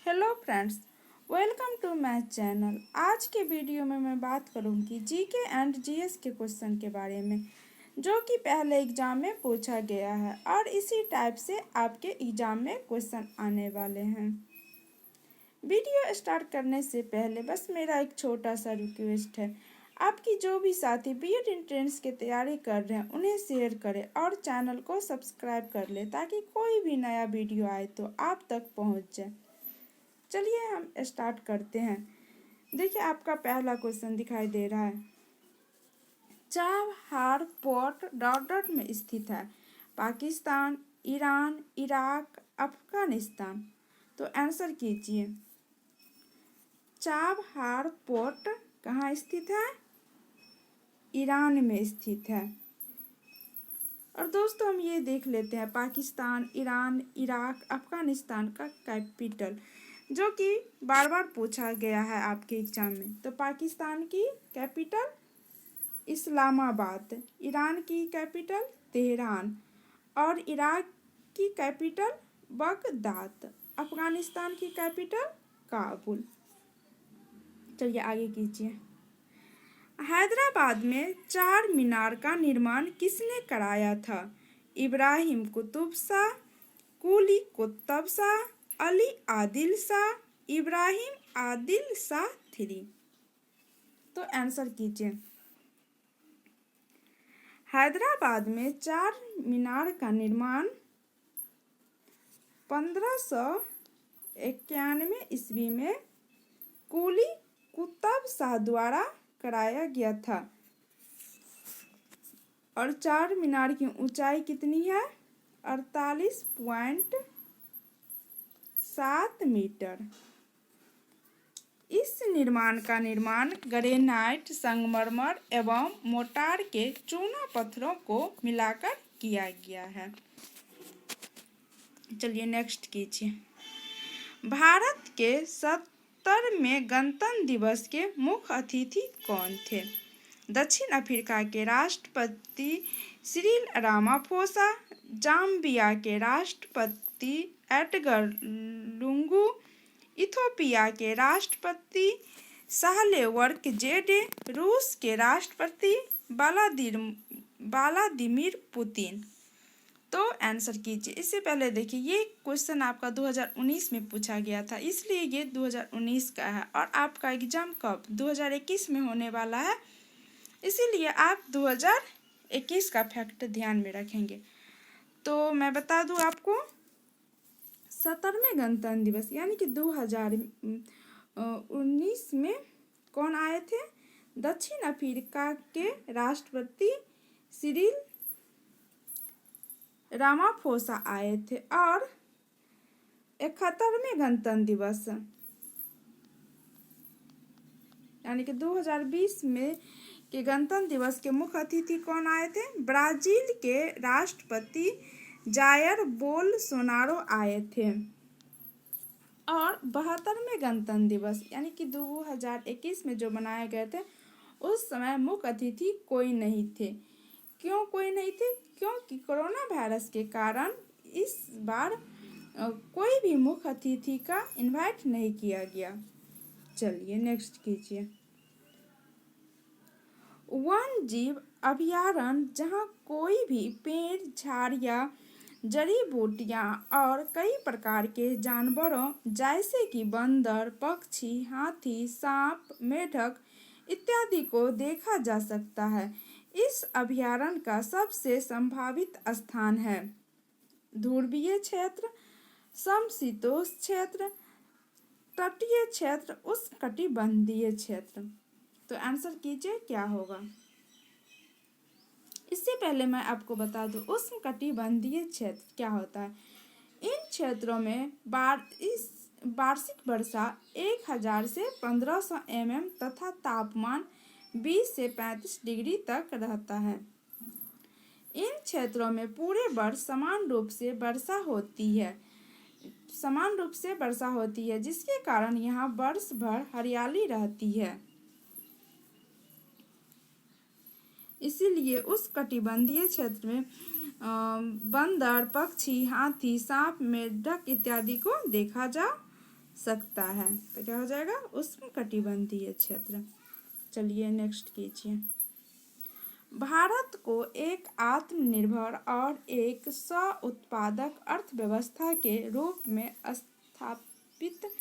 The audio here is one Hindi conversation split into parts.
Hello friends, welcome to my channel. आज के वीडियो में मैं बात करूंगी जीके एंड जीएस के क्वेश्चन के बारे में, जो कि पहले एग्जाम में पूछा गया है और इसी टाइप से आपके एग्जाम में क्वेश्चन आने वाले हैं। वीडियो स्टार्ट करने से पहले बस मेरा एक छोटा सा रिक्वेस्ट है, आपकी जो भी साथी बीएड एंट्रेंस की तैयारी कर रहे हैं उन्हें शेयर करें और चैनल को सब्सक्राइब कर लें ताकि कोई भी नया वीडियो आए तो आप तक पहुंच जाए। चलिए हम स्टार्ट करते हैं। देखिए, आपका पहला क्वेश्चन दिखाई दे रहा है। चाबहार पोर्ट डॉट डॉट में स्थित है। Pakistan, Iran, Iraq, Afghanistan. तो आंसर कीजिए। चाबहार पोर्ट कहाँ स्थित है? ईरान में स्थित है। और दोस्तों हम ये देख लेते हैं पाकिस्तान, ईरान, इराक, अफगानिस्तान का कैपिटल, जो कि बार बार पूछा गया है आपके एग्जाम में। तो पाकिस्तान की कैपिटल इस्लामाबाद, ईरान की कैपिटल तेहरान और इराक की कैपिटल बगदाद, अफगानिस्तान की कैपिटल काबुल। चलिए आगे कीजिए। हैदराबाद में चार मीनार का निर्माण किसने कराया था? इब्राहिम कुतुब शाह, कुली कुतुब शाह, अली आदिल शाह, इब्राहिम आदिल शाह थ्री। तो आंसर कीजिए। हैदराबाद में चार मीनार का निर्माण 1591 ईस्वी में कुली कुतुब शाह द्वारा कराया गया था। और चार मीनार की ऊंचाई कितनी है? 48.7 मीटर। इस निर्माण का निर्माण ग्रेनाइट, संगमरमर एवं मोर्टार के चूना पत्थरों को मिलाकर किया गया है। चलिए नेक्स्ट कीजिए। भारत के 70वें गणतंत्र दिवस के मुख्य अतिथि कौन थे? दक्षिण अफ्रीका के राष्ट्रपति सिरिल रामाफोसा, जाम्बिया के राष्ट्रपति एडगर लुंगू, इथियोपिया के राष्ट्रपति साहले वर्क जेडे, रूस के राष्ट्रपति व्लादिमीर पुतिन। तो आंसर कीजिए। इससे पहले देखिए, ये क्वेश्चन आपका 2019 में पूछा गया था, इसलिए ये 2019 का है और आपका एग्जाम कब 2021 में होने वाला है, इसीलिए आप 2021 का फैक्ट ध्यान में रखेंगे। तो मैं बता दूं आपको, 70वें गणतंत्र दिवस यानी कि 2019 में कौन आए थे? दक्षिण अफ्रीका के राष्ट्रपति सिरिल रामाफोसा आए थे। और 71वें गणतंत्र दिवस यानी कि 2020 में के गणतंत्र दिवस के मुख्य अतिथि कौन आए थे? ब्राजील के राष्ट्रपति जायर बोल्सोनारो आए थे। और 72वें गणतंत्र दिवस यानी कि 2021 में जो मनाए गए थे, उस समय मुख्य अतिथि कोई नहीं थे। क्यों कोई नहीं थे? क्योंकि कोरोना वायरस के कारण इस बार कोई भी मुख्य अतिथि का इनवाइट नहीं किया गया। चलिए नेक्स्ट कीजिए। वन जीव अभयारण्य जहाँ कोई भी पेड़, झाड़ या जड़ी बूटियाँ और कई प्रकार के जानवरों जैसे कि बंदर, पक्षी, हाथी, सांप, मेढक इत्यादि को देखा जा सकता है। इस अभयारण्य का सबसे संभावित स्थान है ध्रुवीय क्षेत्र, समशीतोष्ण क्षेत्र, तटीय क्षेत्र, उष्णकटिबंधीय क्षेत्र। तो आंसर कीजिए क्या होगा। इससे पहले मैं आपको बता दूं, उष्णकटिबंधीय क्षेत्र क्या होता है। इन क्षेत्रों में वार्षिक वर्षा 1000 से 1500 mm तथा तापमान 20 से 35 डिग्री तक रहता है। इन क्षेत्रों में पूरे वर्ष समान रूप से वर्षा होती है, जिसके कारण यहाँ वर्ष भर हरियाली रहती है। इसीलिए उस कटिबंधीय क्षेत्र में बंदर, पक्षी, हाथी, सांप, मेढक इत्यादि को देखा जा सकता है। तो क्या हो जाएगा, उष्णकटिबंधीय क्षेत्र। चलिए नेक्स्ट कीजिए। भारत को एक आत्मनिर्भर और एक स्व उत्पादक अर्थव्यवस्था के रूप में स्थापित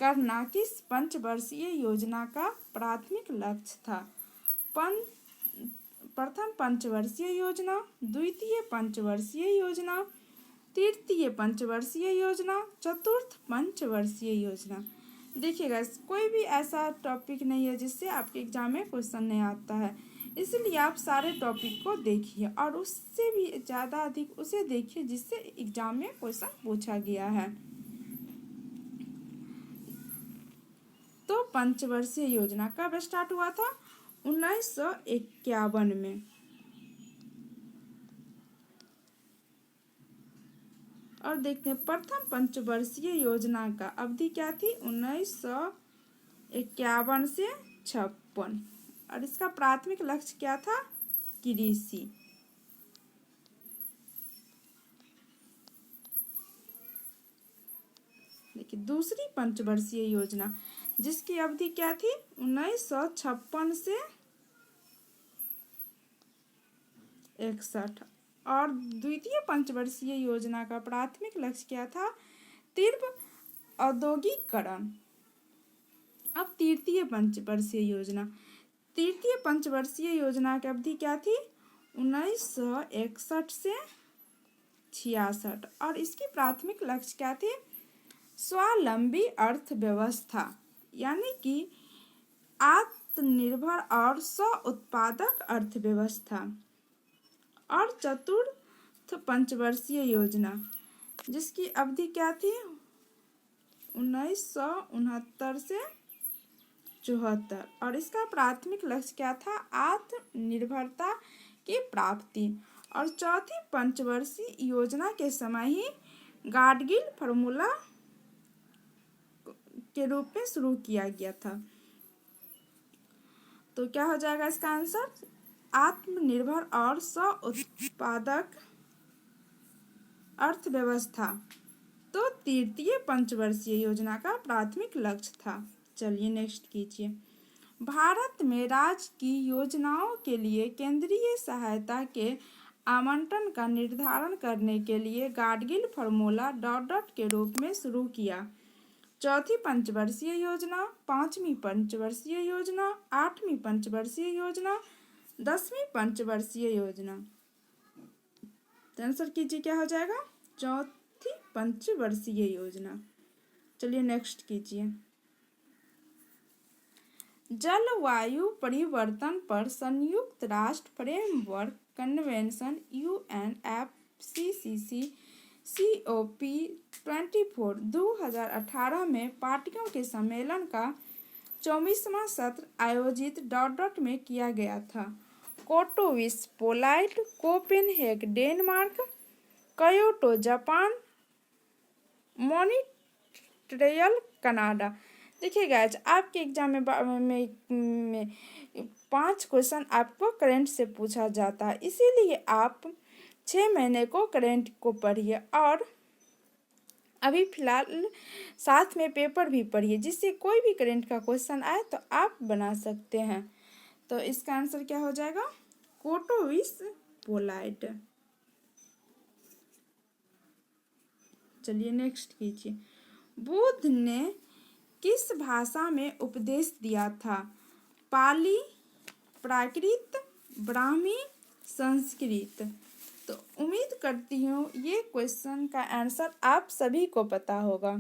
करना किस पंचवर्षीय योजना का प्राथमिक लक्ष्य था? प्रथम पंचवर्षीय योजना, द्वितीय पंचवर्षीय योजना, तृतीय पंचवर्षीय योजना, चतुर्थ पंचवर्षीय योजना। देखिएगा, कोई भी ऐसा टॉपिक नहीं है जिससे आपके एग्जाम में क्वेश्चन नहीं आता है, इसलिए आप सारे टॉपिक को देखिए और उससे भी ज़्यादा अधिक उसे देखिए जिससे एग्जाम में क्वेश्चन पूछा गया है। तो पंचवर्षीय योजना कब स्टार्ट हुआ था? 1951 में। और देखते हैं प्रथम पंचवर्षीय योजना का अवधि क्या थी? 1951 से 56। और इसका प्राथमिक लक्ष्य क्या था? कृषि। देखिए दूसरी पंचवर्षीय योजना जिसकी अवधि क्या थी? 1956 से 61। और द्वितीय पंचवर्षीय योजना का प्राथमिक लक्ष्य क्या था? तीव्र औद्योगिकरण। अब तृतीय पंचवर्षीय योजना की अवधि क्या थी? 1961 से 66। और इसकी प्राथमिक लक्ष्य क्या थे? स्वावलंबी अर्थव्यवस्था, यानी कि आत्मनिर्भर और स्व उत्पादक अर्थव्यवस्था। और चतुर्थ पंचवर्षीय योजना जिसकी अवधि क्या थी? 1969 से 74। और इसका प्राथमिक लक्ष्य क्या था? आत्मनिर्भरता की प्राप्ति। और चौथी पंचवर्षीय योजना के समय ही गाडगिल फार्मूला के रूप में शुरू किया गया था। तो क्या हो जाएगा इसका आंसर? आत्मनिर्भर और स्व उत्पादक अर्थव्यवस्था। तो तृतीय पंचवर्षीय योजना का प्राथमिक लक्ष्य था। चलिए नेक्स्ट कीजिए। भारत में राज्य की योजनाओं के लिए केंद्रीय सहायता के आवंटन का निर्धारण करने के लिए गाडगिल फार्मूला ... के रूप में शुरू किया। चौथी पंचवर्षीय योजना, पांचवी पंचवर्षीय योजना, आठवीं पंचवर्षीय योजना, 10वीं पंचवर्षीय योजना। तो आंसर कीजिए क्या हो जाएगा? चौथी पंचवर्षीय योजना। चलिए नेक्स्ट कीजिए। जलवायु परिवर्तन पर संयुक्त राष्ट्र फ्रेमवर्क कन्वेंशन UNFCCC COP24 2018 में पार्टियों के सम्मेलन का 24वां सत्र आयोजित ... में किया गया था। Katowice Poland, Copenhagen Denmark, Kyoto Japan, Montreal Canada. देखिए गाइस, आपके एग्जाम में 5 क्वेश्चन आपको करंट से पूछा जाता है, इसीलिए आप 6 महीने को करंट को पढ़िए और अभी फिलहाल साथ में पेपर भी पढ़िए, जिससे कोई भी करंट का क्वेश्चन आए तो आप बना सकते हैं। तो इसका आंसर क्या हो जाएगा? कोटोविस पोलैंड। चलिए नेक्स्ट कीजिए। बुद्ध ने किस भाषा में उपदेश दिया था? पाली, प्राकृत, ब्राह्मी, संस्कृत। तो उम्मीद करती हूँ ये क्वेश्चन का आंसर आप सभी को पता होगा।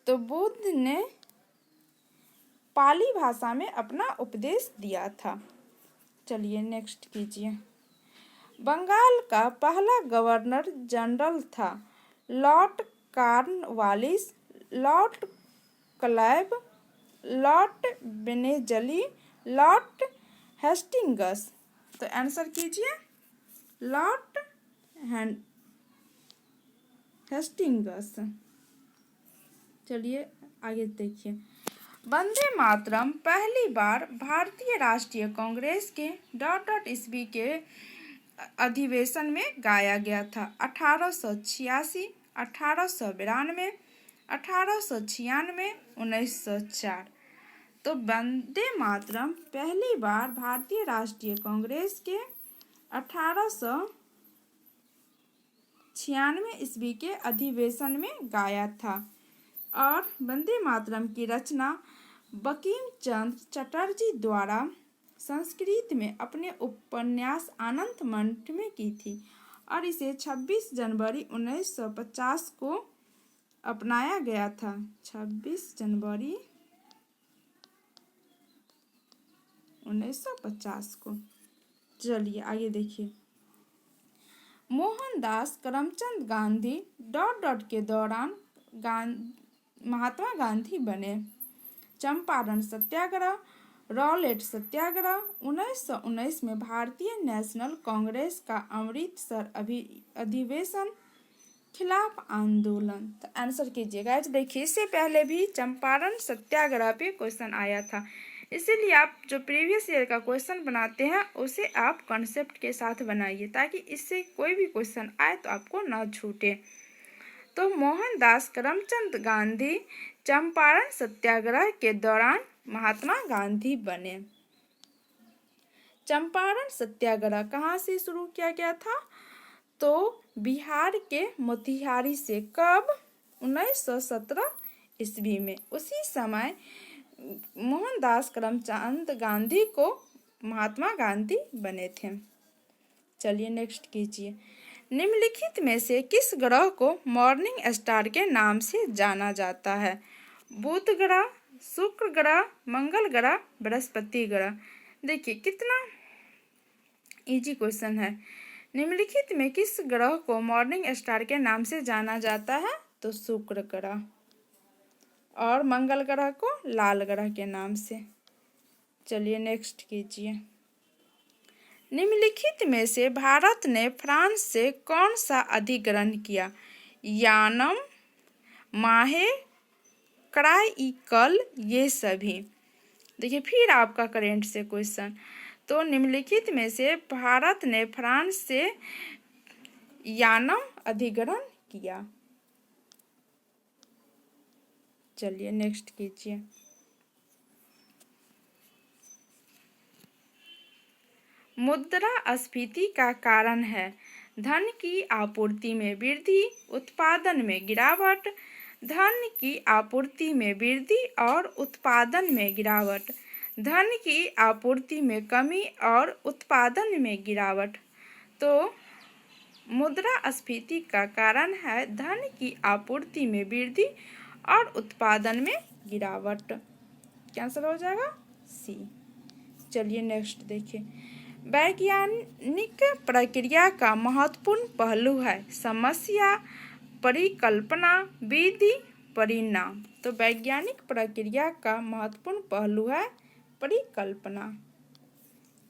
तो बुद्ध ने पाली भाषा में अपना उपदेश दिया था। चलिए नेक्स्ट कीजिए। बंगाल का पहला गवर्नर जनरल था Lord Cornwallis, Lord Clive, Lord बेनेगली, लॉर्ड हेस्टिंग्स। तो आंसर कीजिए लॉर्ड हेस्टिंग्स। चलिए आगे देखिए। वंदे मातरम पहली बार भारतीय राष्ट्रीय कांग्रेस के ... ईस्वी के अधिवेशन में गाया गया था। 1886, 1892, 1896, 1904। तो वंदे मातरम पहली बार भारतीय राष्ट्रीय कांग्रेस के 1896 ईस्वी के अधिवेशन में गाया था। और वंदे मातरम की रचना बंकिम चंद्र चटर्जी द्वारा संस्कृत में अपने उपन्यास आनंद मठ में की थी और इसे 26 जनवरी 1950 को अपनाया गया था। 26 जनवरी 1950 को। चलिए आगे देखिए। मोहनदास करमचंद गांधी के दौरान महात्मा गांधी बने। चंपारण सत्याग्रह, रॉलेट सत्याग्रह, 1919 में भारतीय नेशनल कांग्रेस का अमृतसर अधिवेशन, खिलाफ आंदोलन। तो आंसर कीजिएगा। देखिए इससे पहले भी चंपारण सत्याग्रह पे क्वेश्चन आया था, इसीलिए आप जो प्रीवियस ईयर का क्वेश्चन बनाते हैं उसे आप कॉन्सेप्ट के साथ बनाइए ताकि इससे कोई भी क्वेश्चन आए तो आपको ना छूटे। तो मोहनदास करमचंद गांधी चंपारण सत्याग्रह के दौरान महात्मा गांधी बने। चंपारण सत्याग्रह कहाँ से शुरू किया गया था? तो बिहार के मोतिहारी से। कब? 1917 ईस्वी में। उसी समय मोहनदास करमचंद गांधी को महात्मा गांधी बने थे। चलिए नेक्स्ट कीजिए। निम्नलिखित में से किस ग्रह को मॉर्निंग स्टार के नाम से जाना जाता है? बुध ग्रह, शुक्र ग्रह, मंगल ग्रह, बृहस्पति ग्रह। देखिए कितना इजी क्वेश्चन है। निम्नलिखित में किस ग्रह को मॉर्निंग स्टार के नाम से जाना जाता है? तो शुक्र ग्रह। और मंगल ग्रह को लाल ग्रह के नाम से। चलिए नेक्स्ट कीजिए। निम्नलिखित में से भारत ने फ्रांस से कौन सा अधिग्रहण किया? यानम, माहे, कराईकल, ये सभी। देखिए फिर आपका करेंट से क्वेश्चन। तो निम्नलिखित में से भारत ने फ्रांस से यानम अधिग्रहण किया। चलिए नेक्स्ट कीजिए। मुद्रास्फीति का कारण है धन की आपूर्ति में वृद्धि, उत्पादन में गिरावट। धन की आपूर्ति में वृद्धि और उत्पादन में गिरावट। धन की आपूर्ति में कमी और उत्पादन में गिरावट। तो मुद्रास्फीति का कारण है धन की आपूर्ति में वृद्धि और उत्पादन में गिरावट। क्या आंसर हो जाएगा? सी। चलिए नेक्स्ट देखिए। वैज्ञानिक प्रक्रिया का महत्वपूर्ण पहलू है समस्या, परिकल्पना, विधि, परिणाम। तो वैज्ञानिक प्रक्रिया का महत्वपूर्ण पहलू है परिकल्पना।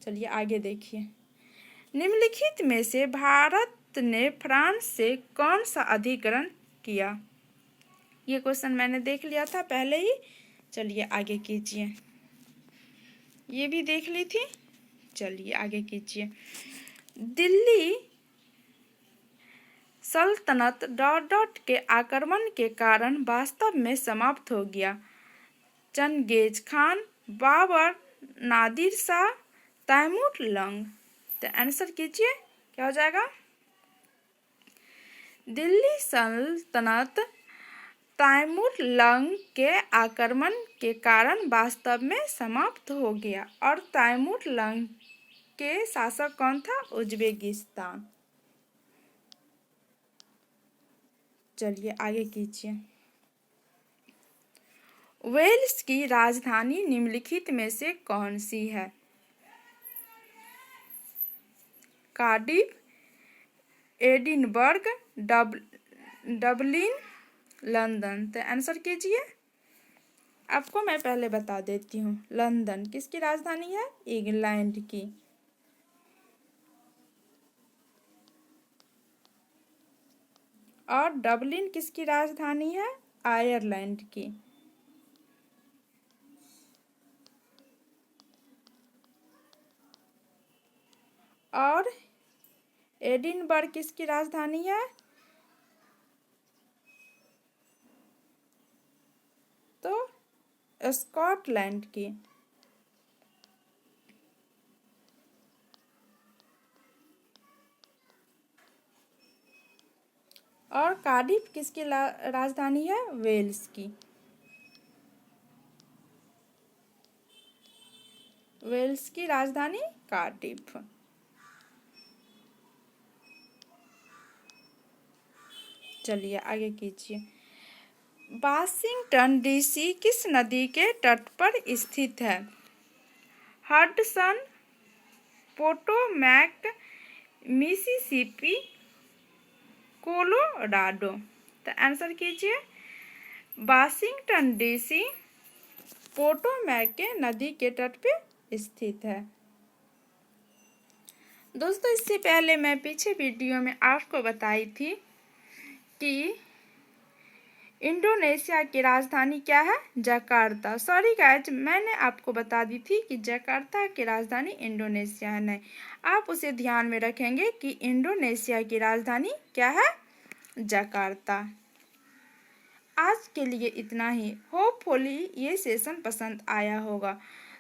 चलिए आगे देखिए। निम्नलिखित में से भारत ने फ्रांस से कौन सा अधिग्रहण किया? ये क्वेश्चन मैंने देख लिया था पहले ही। चलिए आगे कीजिए। ये भी देख ली थी। चलिए आगे कीजिए। दिल्ली सल्तनत के आक्रमण के कारण वास्तव में समाप्त हो गया। Genghis Khan, Babur, Nadir Shah, Taimur Lang. तो आंसर कीजिए क्या हो जाएगा? दिल्ली सल्तनत तैमूर लंग के आक्रमण के कारण वास्तव में समाप्त हो गया। और तैमूर लंग के शासक कौन था? उज्बेकिस्तान। चलिए आगे कीजिए। वेल्स की राजधानी निम्नलिखित में से कौन सी है? Cardiff, Edinburgh, Dublin, London. तो आंसर कीजिए। आपको मैं पहले बता देती हूँ। लंदन किसकी राजधानी है? इंग्लैंड की। और डबलिन किसकी राजधानी है? आयरलैंड की। और एडिनबर्ग किसकी राजधानी है? स्कॉटलैंड की। और कार्डिफ किसकी राजधानी है? वेल्स की। वेल्स की राजधानी कार्डिफ। चलिए आगे कीजिए। वाशिंगटन डीसी किस नदी के तट पर स्थित है? Hudson, Potomac, Mississippi, Colorado. तो आंसर कीजिए। वाशिंगटन डीसी पोटोमैक के नदी के तट पे स्थित है। दोस्तों इससे पहले मैं पीछे वीडियो में आपको बताई थी कि इंडोनेशिया की राजधानी क्या है? जकार्ता। सॉरी गाइज, मैंने आपको बता दी थी कि जकार्ता की राजधानी इंडोनेशिया है। नहीं, आप उसे ध्यान में रखेंगे कि इंडोनेशिया की राजधानी क्या है? जकार्ता। आज के लिए इतना ही। होपफुली ये सेशन पसंद आया होगा,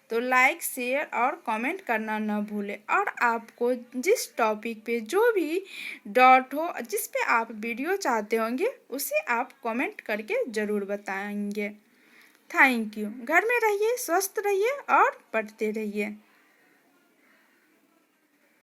तो लाइक, शेयर और कमेंट करना न भूलें। और आपको जिस टॉपिक पे जो भी डाउट हो, जिस पे आप वीडियो चाहते होंगे, उसे आप कमेंट करके ज़रूर बताएंगे। Thank you. घर में रहिए, स्वस्थ रहिए और पढ़ते रहिए।